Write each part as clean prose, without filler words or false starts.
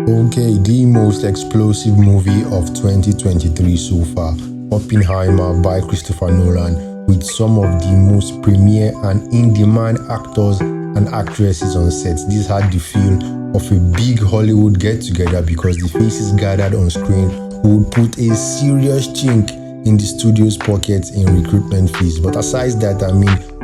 Okay, the most explosive movie of 2023 so far, Oppenheimer by Christopher Nolan, with some of the most premier and in-demand actors and actresses on set. This had the feel of a big Hollywood get-together because the faces gathered on screen would put a serious chink in the studio's pockets in recruitment fees. But aside that,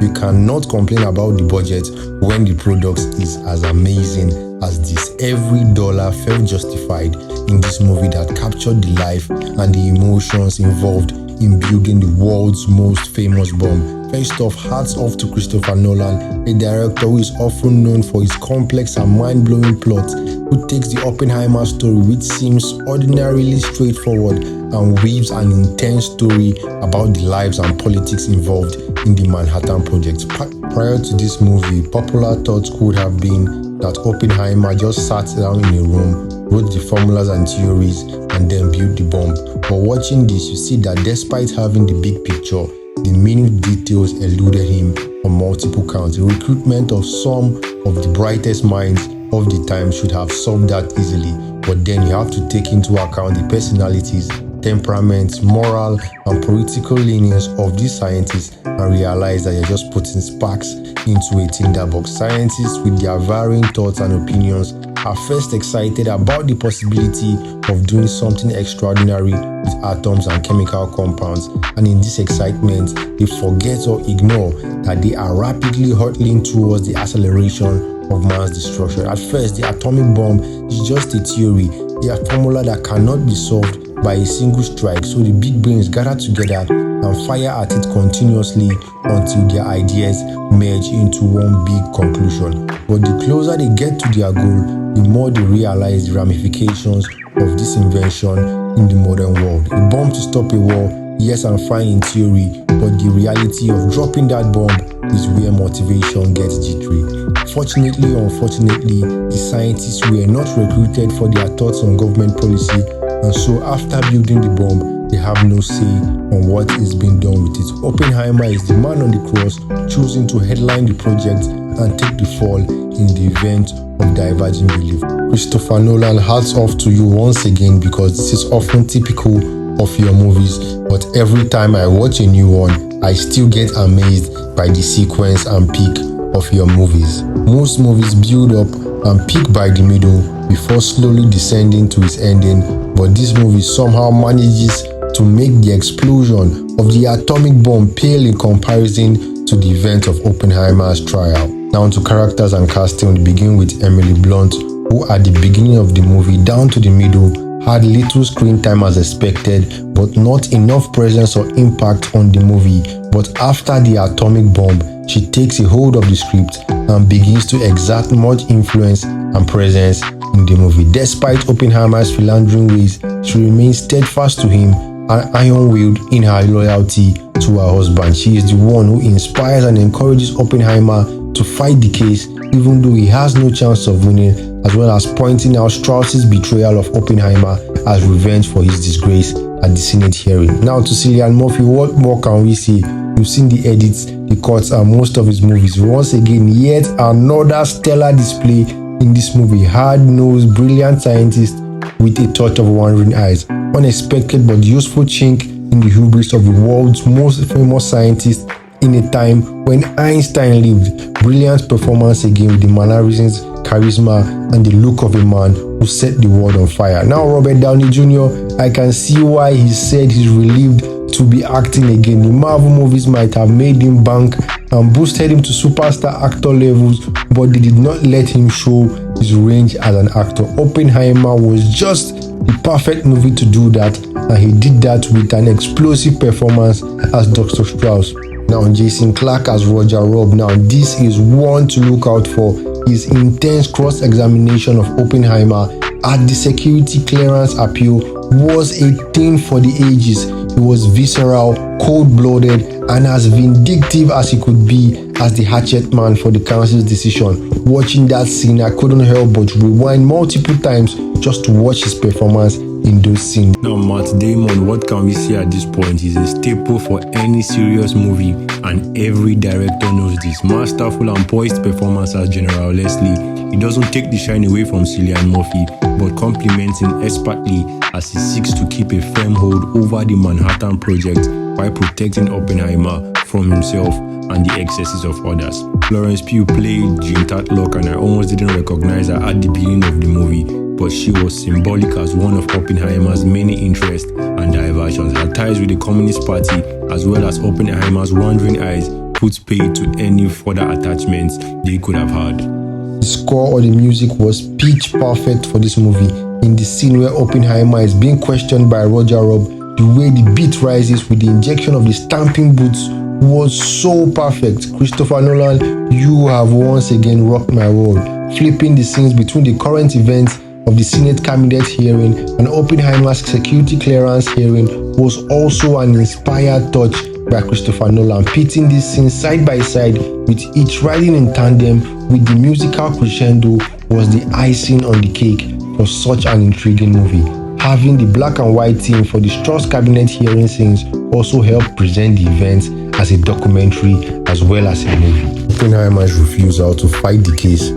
you cannot complain about the budget when the product is as amazing as this. Every dollar felt justified in this movie that captured the life and the emotions involved in building the world's most famous bomb. First off, hats off to Christopher Nolan, a director who is often known for his complex and mind-blowing plot, who takes the Oppenheimer story, which seems ordinarily straightforward, and weaves an intense story about the lives and politics involved in the Manhattan Project. Prior to this movie, popular thoughts could have been that Oppenheimer just sat down in a room, wrote the formulas and theories, and then built the bomb. But watching this, you see that despite having the big picture, the minute details eluded him on multiple counts. The recruitment of some of the brightest minds of the time should have solved that easily, but then you have to take into account the personalities, temperaments, moral and political leanings of these scientists and realize that you're just putting sparks into a tinderbox. Scientists with their varying thoughts and opinions are first excited about the possibility of doing something extraordinary with atoms and chemical compounds, and in this excitement they forget or ignore that they are rapidly hurtling towards the acceleration of man's destruction. At first, the atomic bomb is just a theory, a formula that cannot be solved by a single strike, so the big brains gather together and fire at it continuously until their ideas merge into one big conclusion. But the closer they get to their goal, the more they realize the ramifications of this invention in the modern world. A bomb to stop a war, yes, and fine in theory, but the reality of dropping that bomb is where motivation gets jittery. Fortunately or unfortunately, the scientists were not recruited for their thoughts on government policy, and so after building the bomb, they have no say on what is being done with it. Oppenheimer is the man on the cross choosing to headline the project and take the fall in the event of diverging belief. Christopher Nolan, hats off to you once again, because this is often typical of your movies, but every time I watch a new one, I still get amazed by the sequence and peak of your movies. Most movies build up and peak by the middle before slowly descending to its ending, but this movie somehow manages to make the explosion of the atomic bomb pale in comparison to the event of Oppenheimer's trial. Down to characters and casting, we begin with Emily Blunt, who at the beginning of the movie down to the middle had little screen time as expected, but not enough presence or impact on the movie. But after the atomic bomb, she takes a hold of the script and begins to exert much influence and presence in the movie. Despite Oppenheimer's philandering ways, she remains steadfast to him and iron-willed in her loyalty to her husband. She is the one who inspires and encourages Oppenheimer to fight the case, even though he has no chance of winning, as well as pointing out Strauss's betrayal of Oppenheimer as revenge for his disgrace at the Senate hearing. Now to Cillian Murphy, what more can we say? You've seen the edits, the cuts, and most of his movies. Once again, yet another stellar display in this movie. Hard-nosed, brilliant scientist with a touch of wandering eyes. Unexpected but useful chink in the hubris of the world's most famous scientist in a time when Einstein lived. Brilliant performance again with the mannerisms, charisma, and the look of a man who set the world on fire. Now Robert Downey Jr., I can see why he said he's relieved to be acting again. The Marvel movies might have made him bank and boosted him to superstar actor levels, but they did not let him show his range as an actor. Oppenheimer was just the perfect movie to do that, and he did that with an explosive performance as Dr. Strauss. Now Jason Clarke as Roger Robb. Now this is one to look out for. His intense cross-examination of Oppenheimer at the security clearance appeal was a thing for the ages. He was visceral, cold-blooded, and as vindictive as he could be as the hatchet man for the council's decision. Watching that scene, I couldn't help but rewind multiple times just to watch his performance in those scenes. Now Matt Damon, what can we say at this point? He's a staple for any serious movie, and every director knows this. Masterful and poised performance as General Leslie. It doesn't take the shine away from Cillian Murphy. but complementing expertly as he seeks to keep a firm hold over the Manhattan Project while protecting Oppenheimer from himself and the excesses of others. Florence Pugh played Jean Tatlock, and I almost didn't recognize her at the beginning of the movie, but she was symbolic as one of Oppenheimer's many interests and diversions. Her ties with the Communist Party, as well as Oppenheimer's wandering eyes, puts paid to any further attachments they could have had. The score or the music was pitch perfect for this movie. In the scene where Oppenheimer is being questioned by Roger Robb, the way the beat rises with the injection of the stamping boots was so perfect. Christopher Nolan, you have once again rocked my world, flipping the scenes between the current events of the Senate candidate hearing and Oppenheimer's security clearance hearing was also an inspired touch by Christopher Nolan, pitting these scenes side by side with each riding in tandem with the musical crescendo was the icing on the cake for such an intriguing movie. Having the black and white theme for the Strauss cabinet hearing scenes also helped present the events as a documentary as well as a movie. Oppenheimer's refusal to fight the case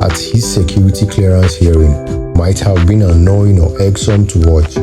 at his security clearance hearing might have been annoying or irksome to watch,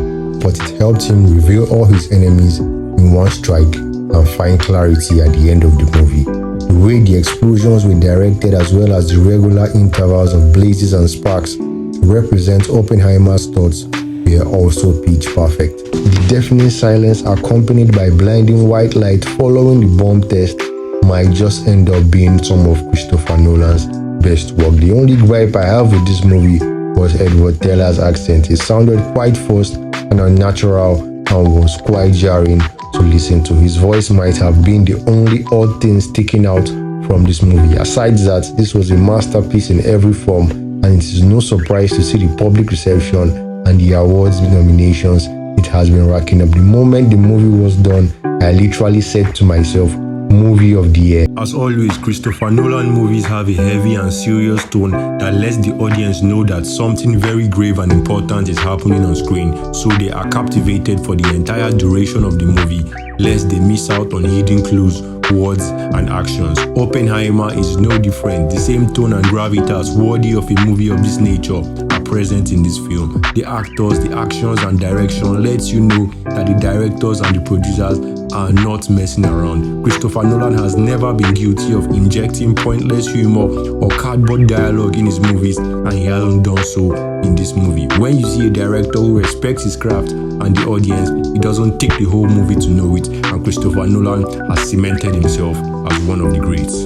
but it helped him reveal all his enemies in one strike and find clarity at the end of the movie. The way the explosions were directed, as well as the regular intervals of blazes and sparks to represent Oppenheimer's thoughts, were also pitch perfect. The deafening silence accompanied by blinding white light following the bomb test might just end up being some of Christopher Nolan's best work. The only gripe I have with this movie was Edward Teller's accent. It sounded quite forced and unnatural and was quite jarring to listen to. His voice might have been the only odd thing sticking out from this movie. Aside that, this was a masterpiece in every form, and it is no surprise to see the public reception and the awards nominations it has been racking up. The moment the movie was done, I literally said to myself, movie of the year. As always, Christopher Nolan movies have a heavy and serious tone that lets the audience know that something very grave and important is happening on screen, so they are captivated for the entire duration of the movie, lest they miss out on hidden clues, words, and actions. Oppenheimer is no different. The same tone and gravitas worthy of a movie of this nature are present in this film. The actors, the actions, and direction lets you know that the directors and the producers are not messing around. Christopher Nolan has never been guilty of injecting pointless humor or cardboard dialogue in his movies, and he hasn't done so in this movie. When you see a director who respects his craft and the audience, it doesn't take the whole movie to know it, and Christopher Nolan has cemented himself as one of the greats.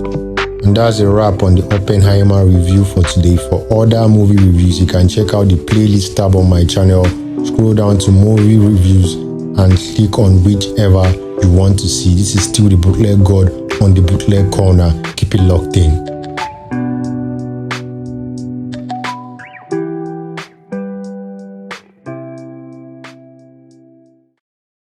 And that's a wrap on the Oppenheimer review for today. For other movie reviews, you can check out the playlist tab on my channel, scroll down to movie reviews, and click on whichever you want to see. This is still the Bootleg God on the Bootleg Corner. Keep it locked in.